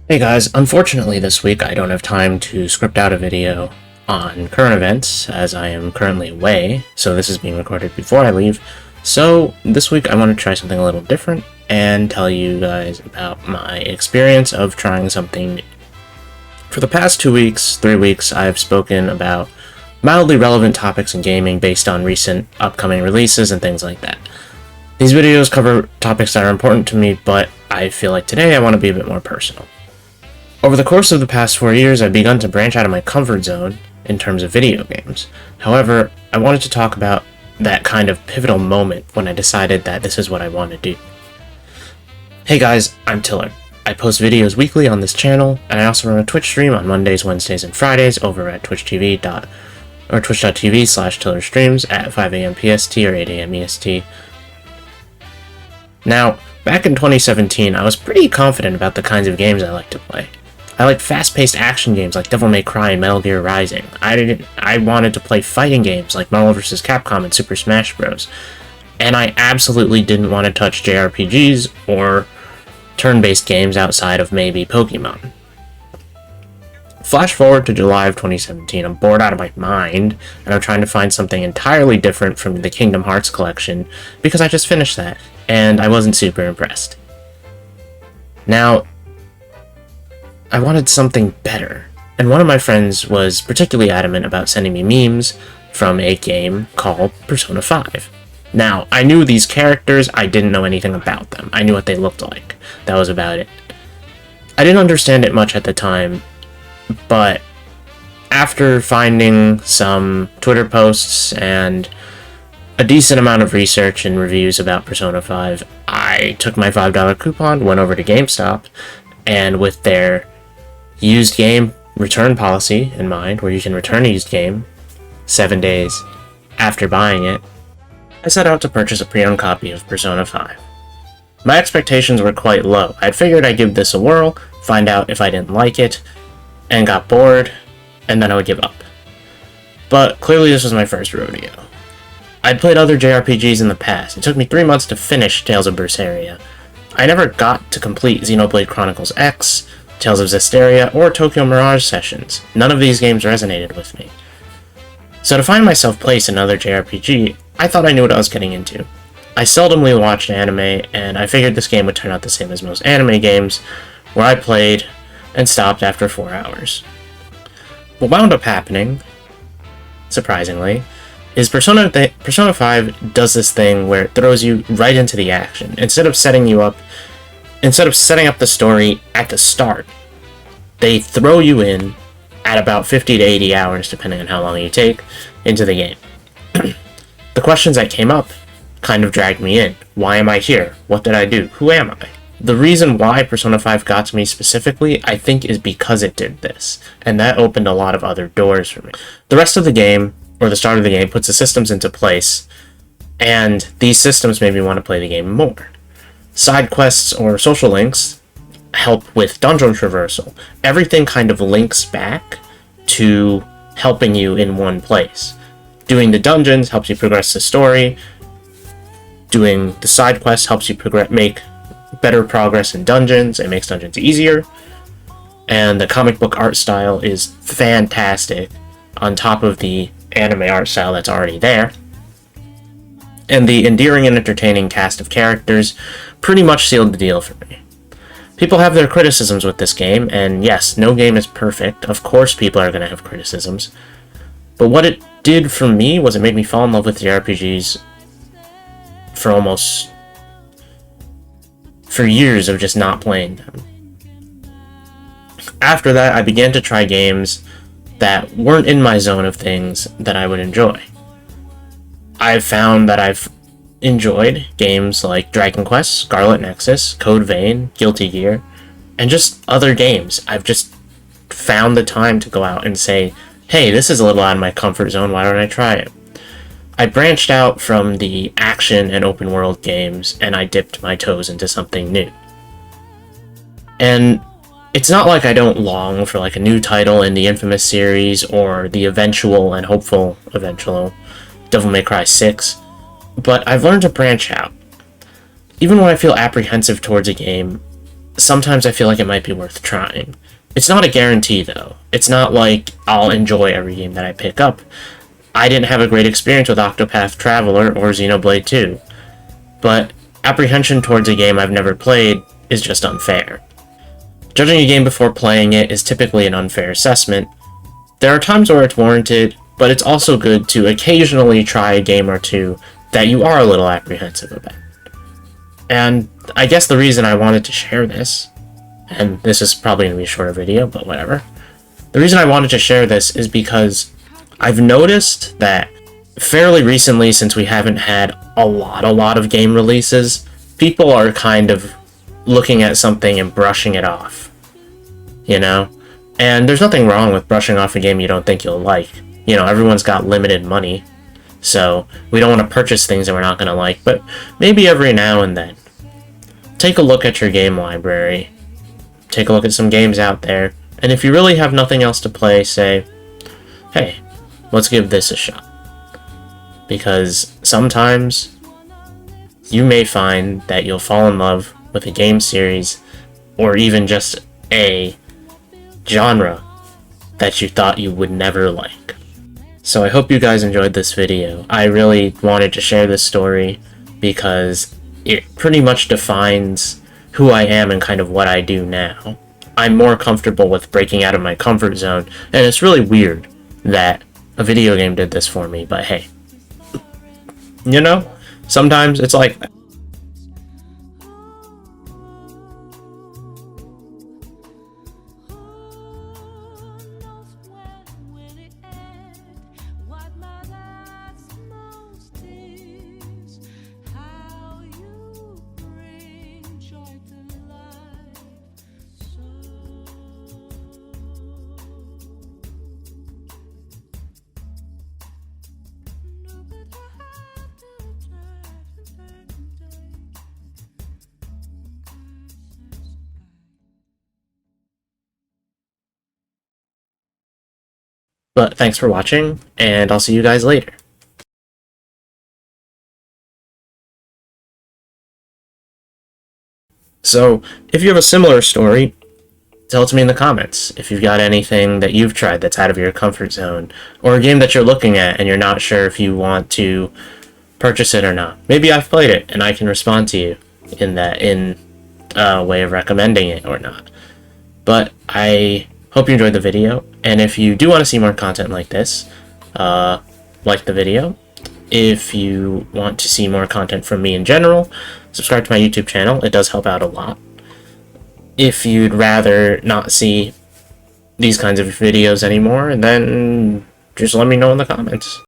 Hey guys, unfortunately this week I don't have time to script out a video on current events as I am currently away, so this is being recorded before I leave. So this week I want to try something a little different and tell you guys about my experience of trying something new. For the past 3 weeks, I have spoken about mildly relevant topics in gaming based on recent upcoming releases and things like that. These videos cover topics that are important to me, but I feel like today I want to be a bit more personal. Over the course of the past 4 years, I've begun to branch out of my comfort zone in terms of video games. However, I wanted to talk about that kind of pivotal moment when I decided that this is what I want to do. Hey guys, I'm Tiller. I post videos weekly on this channel, and I also run a Twitch stream on Mondays, Wednesdays, and Fridays over at twitch.tv/TillerStreams at 5 a.m. PST or 8 a.m. EST. Now, back in 2017, I was pretty confident about the kinds of games I like to play. I liked fast-paced action games like Devil May Cry and Metal Gear Rising. I wanted to play fighting games like Marvel vs. Capcom and Super Smash Bros. And I absolutely didn't want to touch JRPGs or turn-based games outside of maybe Pokemon. Flash forward to July of 2017, I'm bored out of my mind, and I'm trying to find something entirely different from the Kingdom Hearts collection, because I just finished that, and I wasn't super impressed. Now, I wanted something better, and one of my friends was particularly adamant about sending me memes from a game called Persona 5. Now, I knew these characters, I didn't know anything about them. I knew what they looked like. That was about it. I didn't understand it much at the time, but after finding some Twitter posts and a decent amount of research and reviews about Persona 5, I took my $5 coupon, went over to GameStop, and with their used game return policy in mind, where you can return a used game 7 days after buying it, I set out to purchase a pre-owned copy of Persona 5. My expectations were quite low. I'd figured I'd give this a whirl, find out if I didn't like it, and got bored, and then I would give up. But clearly this was my first rodeo. I'd played other JRPGs in the past. It took me 3 months to finish Tales of Berseria. I never got to complete Xenoblade Chronicles X, Tales of Zestiria, or Tokyo Mirage Sessions. None of these games resonated with me. So to find myself placed in another JRPG, I thought I knew what I was getting into. I seldomly watched anime, and I figured this game would turn out the same as most anime games, where I played and stopped after 4 hours. What wound up happening, surprisingly, is Persona 5 does this thing where it throws you right into the action. Instead of setting up the story at the start, they throw you in at about 50 to 80 hours, depending on how long you take, into the game. The questions that came up kind of dragged me in. Why am I here? What did I do? Who am I? The reason why Persona 5 got to me specifically, I think, is because it did this, and that opened a lot of other doors for me. The rest of the game, or the start of the game, puts the systems into place, and these systems made me want to play the game more. Side quests or social links help with dungeon traversal. Everything kind of links back to helping you in one place. Doing the dungeons helps you progress the story. Doing the side quests helps you make better progress in dungeons. It makes dungeons easier. And the comic book art style is fantastic on top of the anime art style that's already there. And the endearing and entertaining cast of characters pretty much sealed the deal for me. People have their criticisms with this game, and yes, no game is perfect. Of course people are going to have criticisms. But what it did for me was it made me fall in love with JRPGs for years of just not playing them. After that, I began to try games that weren't in my zone of things that I would enjoy. I've found that I've enjoyed games like Dragon Quest, Scarlet Nexus, Code Vein, Guilty Gear, and just other games. I've just found the time to go out and say, hey, this is a little out of my comfort zone, why don't I try it? I branched out from the action and open world games, and I dipped my toes into something new. And it's not like I don't long for like a new title in the Infamous series or the eventual and hopeful eventual Devil May Cry 6, but I've learned to branch out. Even when I feel apprehensive towards a game, sometimes I feel like it might be worth trying. It's not a guarantee, though. It's not like I'll enjoy every game that I pick up. I didn't have a great experience with Octopath Traveler or Xenoblade 2, but apprehension towards a game I've never played is just unfair. Judging a game before playing it is typically an unfair assessment. There are times where it's warranted, but it's also good to occasionally try a game or two that you are a little apprehensive about. And I guess the reason I wanted to share this, and this is probably going to be a shorter video, but whatever. The reason I wanted to share this is because I've noticed that fairly recently, since we haven't had a lot of game releases, people are kind of looking at something and brushing it off, you know? And there's nothing wrong with brushing off a game you don't think you'll like. You know, everyone's got limited money, so we don't want to purchase things that we're not going to like, but maybe every now and then, take a look at your game library, take a look at some games out there, and if you really have nothing else to play, say, hey, let's give this a shot. Because sometimes you may find that you'll fall in love with a game series or even just a genre that you thought you would never like. So I hope you guys enjoyed this video. I really wanted to share this story because it pretty much defines who I am and kind of what I do now. I'm more comfortable with breaking out of my comfort zone, and it's really weird that a video game did this for me, but hey. You know, sometimes it's like that. But thanks for watching, and I'll see you guys later. So, if you have a similar story, tell it to me in the comments. If you've got anything that you've tried that's out of your comfort zone, or a game that you're looking at and you're not sure if you want to purchase it or not. Maybe I've played it and I can respond to you in a way of recommending it or not. But I hope you enjoyed the video, and if you do want to see more content like this, like the video. If you want to see more content from me in general, subscribe to my YouTube channel. It does help out a lot. If you'd rather not see these kinds of videos anymore, then just let me know in the comments.